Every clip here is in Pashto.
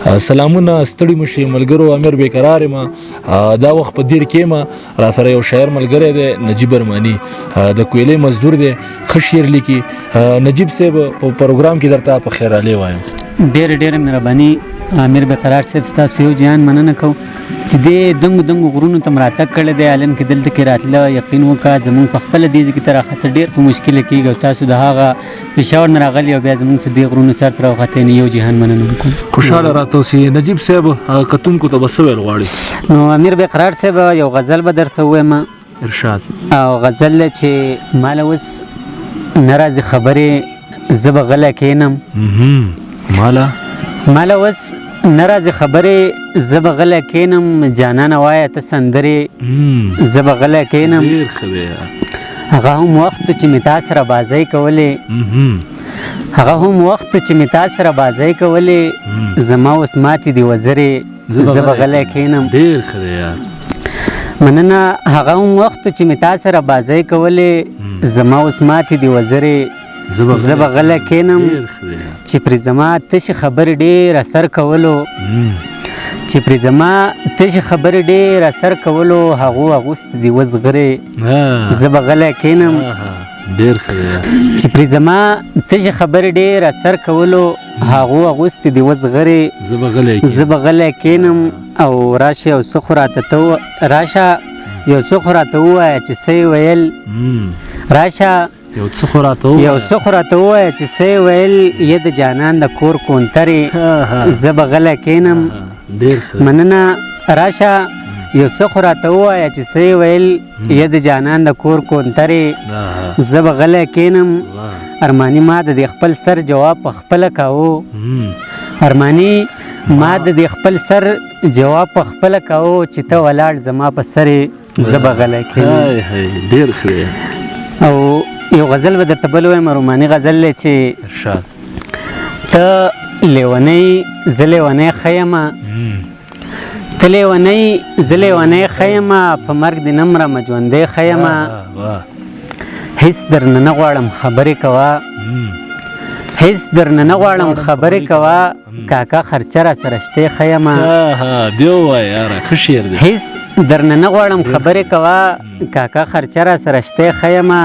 سلامونه ستړي مشي ملګرو امیر بیقرار ما دا وخت په دیر کې ما را سره یو شاعر ملګری دی نجیب ارمانی د کویلې مزدور دی خشیر لیکي نجیب صاحب په پروګرام کې درته په خیر علي وایم ډېر مهرباني امیر بیقرار صاحب ستاسو یو جهان مننه کوم چې دې دنګو غرونو ته راتګ کړی دی الان کې دلته کې راتله یقین وکړه زمونږ په خپله دې ځای کې ته راخته ډېر په مشکله کېږي او تاسو د هغه پېښور نه راغلي او بیا زمونږ څه دې غرونو سر ته راوختې نه یو جهان مننه کوم خوشحاله راته اوسئ نجیب صاحب کتونکو ته به څه ویل غواړي نو امیر بیقرار صاحب یو غزل به درته ووایم ارشاد او غزل چې ماله اوس نه راځي خبرې زه به غلی کښېنم ماله اوس نه راځي خبرې زه به غلی کښېنم جانانه وایه ته سندرې زه به غلی کښېنم هغه هم وخت چې مې تا سره بازۍ کولې هغه هم وخت چې مې تا سره بازۍ کولې زما اوس ماتې دي وزرې زه به غلی کښېنم مننه هغه هم وخت چې مې تا سره بازۍ کولې زما اوس ماتې دي وزرې زه به غلی کښېنم چې پرې زما تشې خبرې ډېر اثر کولو چې پرې زما تشې خبرې ډېر اثر کولو هغو اغوستې دي وزغرې زه به غلی کښېنم چې پرې زما تشې خبرې ډېر اثر کولو هغو اغوستې دي وزغرې زه به غلی کښېنم او راشه یو څه خو راته ووایه چې څه یې ویل راشه یو څه خو راته ووایه چې څه یې ویل یه د جانان د کور کونترې زه به غلی کښېنم مننه راشه یو څه خو راته ووایه چې څه یې ویل یه د جانان د کور کونترې زه به غلی کښېنم ارماني ما د دې خپل سر جواب په خپله کاوه ارماني ما د دې خپل سر جواب په خپله کاوه چې ته ولاړ زما په سرې زه به غلی کښېنم او یو غزل به درته بل وایم روماني غزل دی چې ته لیونی زه لیونی ښه یمه ته لیونی زه لیونی ښه یمه په مرګ دې نه مرمه ژوندی ښه یمه هېڅ درنه نه غواړم خبرې کوه هېڅ درنه نه غواړم خبرې کوه کاکا خرچه را سره شتې ښه یمه هېڅ درنه نه غواړم خبرې کوه کاکا خرچه را سره شتې ښه یمه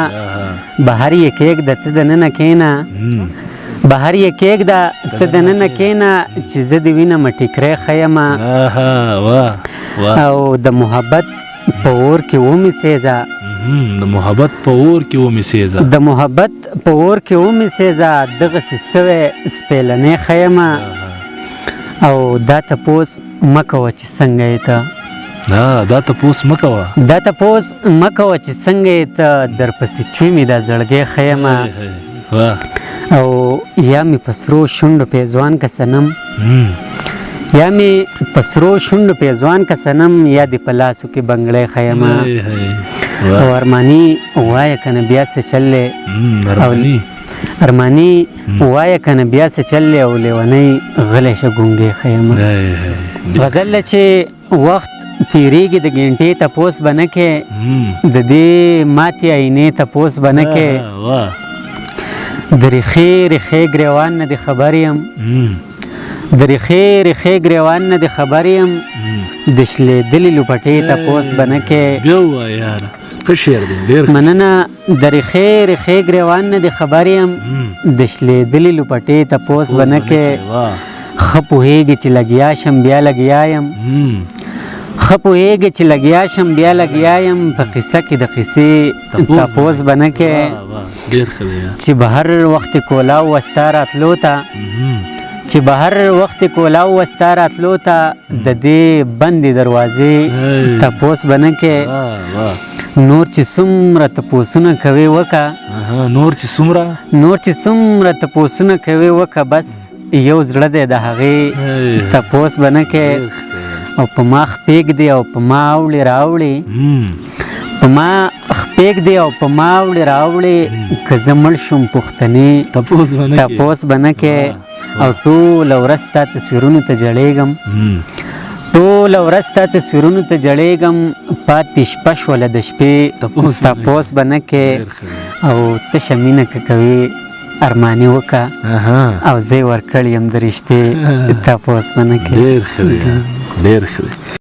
بهر یې کېږده ته دننه کښېنه بهر یې کېږده ته دننه کښېنه چې زه دې وینم ټیکری ښه یمه او د محبت په اور کې ومې سېزه د محبت په اور کې ومې سېزه د محبت په اور کې ومې سېزه دغسې سوی سپېلنی ښه یمه او دا تپوس مه کوه چې څنګه یې ته دا تپوس مه کوه چې څنګه یې ته درپسې چوي مې دا زړګی ښه یمه او یا مې په سرو شونډو پیزوان که صنم یا مې په سرو شونډو پیزوان که صنم یا دې په لاسو کې بنګړی ښه یمه او ارماني وایه که نه بیا څه چل دی ارماني وایه که نه بیا څه چل دی او لیونی غلی شه ګونګی ښه یمه غزل دی چې وخت تیریږي د ګنټې تپوس به نه کې د دې ماتې آینې تپوس به نه کې د ریښې ګریوان نه د خبر یم د ریښې ګریوان نه د خبر یم د شلېدلې لوپټې تپوس به نه کې مننه د ریښې ګریوان نه د خبر یم د شلېدلې لوپټې تپوس به نه کې ښه پوهېږي چې لګیا شم بیا لګیا یم ښه پوهېږي چې لګیا شم بیا لګیا یم په قصه کې د قصې تپوس به نه کې چې به هر وخت کولاو وستا راتلو ته د دې بندې دروازې تپوس به نه کې نور چې څومره تپوسونه کوې وکړه بس یو زړه دی د هغې تپوس به نه کې او په ما خپېږدې او په ما اوړې راوړې که زه مړ شم پښتنې تپوس به نه کې او ټوله ورځ ستا تصویرونو ته جړېږم پاتې شپه شوله د شپې تپوس به نه کې او تشه مینه که کوې ارماني وکا او زه ورکړ یم د رښتې تاسو باندې ډیر ښه ډیر ښه